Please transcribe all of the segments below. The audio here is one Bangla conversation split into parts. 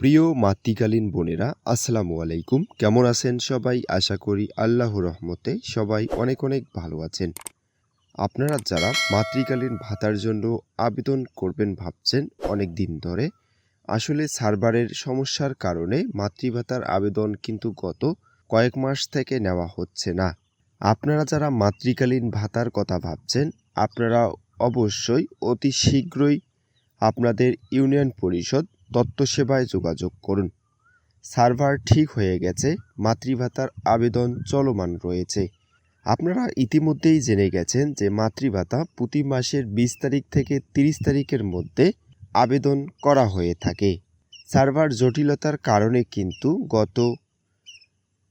প্রিয় মাতৃকালীন বোনেরা, আসসালামু আলাইকুম। কেমন আছেন সবাই? আশা করি আল্লাহর রহমতে সবাই অনেক অনেক ভালো আছেন। আপনারা যারা মাতৃকালীন ভাতার জন্য আবেদন করবেন ভাবছেন অনেক দিন ধরে, আসলে সার্ভারের সমস্যার কারণে মাতৃভাতার আবেদন কিন্তু গত কয়েক মাস থেকে নেওয়া হচ্ছে না। আপনারা যারা মাতৃকালীন ভাতার কথা ভাবছেন, আপনারা অবশ্যই অতি শীঘ্রই আপনাদের ইউনিয়ন পরিষদ তথ্য সেবায় যোগাযোগ করুন। সার্ভার ঠিক হয়ে গেছে, মাতৃভাতার আবেদন চলমান রয়েছে। আপনারা ইতিমধ্যেই জেনে গেছেন যে মাতৃভাতা প্রতি মাসের 20 তারিখ থেকে 30 তারিখের মধ্যে আবেদন করা হয়ে থাকে। সার্ভার জটিলতার কারণে কিন্তু গত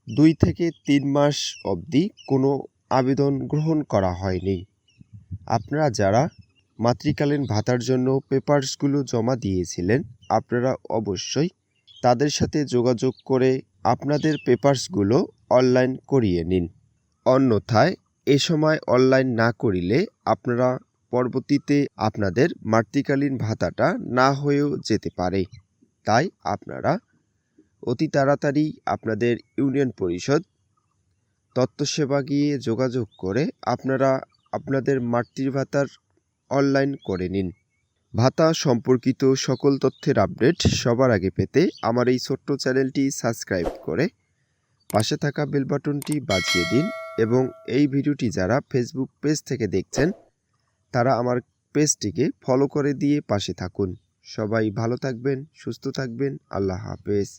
2 থেকে 3 মাস অবধি কোনো আবেদন গ্রহণ করা হয়নি। আপনারা যারা মাতৃকালীন ভাতার জন্য পেপারসগুলো জমা দিয়েছিলেন, আপনারা অবশ্যই তাদের সাথে যোগাযোগ করে আপনাদের পেপারসগুলো অনলাইন করিয়ে নিন। অন্যথায় এ সময় অনলাইন না করিলে আপনারা পরবর্তীতে আপনাদের মাতৃকালীন ভাতাটা না হয়েও যেতে পারে। তাই আপনারা অতি তাড়াতাড়ি আপনাদের ইউনিয়ন পরিষদ তথ্য সেবা গিয়ে যোগাযোগ করে আপনারা আপনাদের মাতৃভাতার অনলাইন করে নিন। ভাতা সম্পর্কিত সকল তথ্যের আপডেট সবার আগে পেতে আমার এই ছোট্ট চ্যানেলটি সাবস্ক্রাইব করে পাশে থাকা বেল বাটনটি বাজিয়ে দিন এবং এই ভিডিওটি যারা ফেসবুক পেজ থেকে দেখছেন তারা আমার পেজটিকে ফলো করে দিয়ে পাশে থাকুন। সবাই ভালো থাকবেন, সুস্থ থাকবেন। আল্লাহ হাফেজ।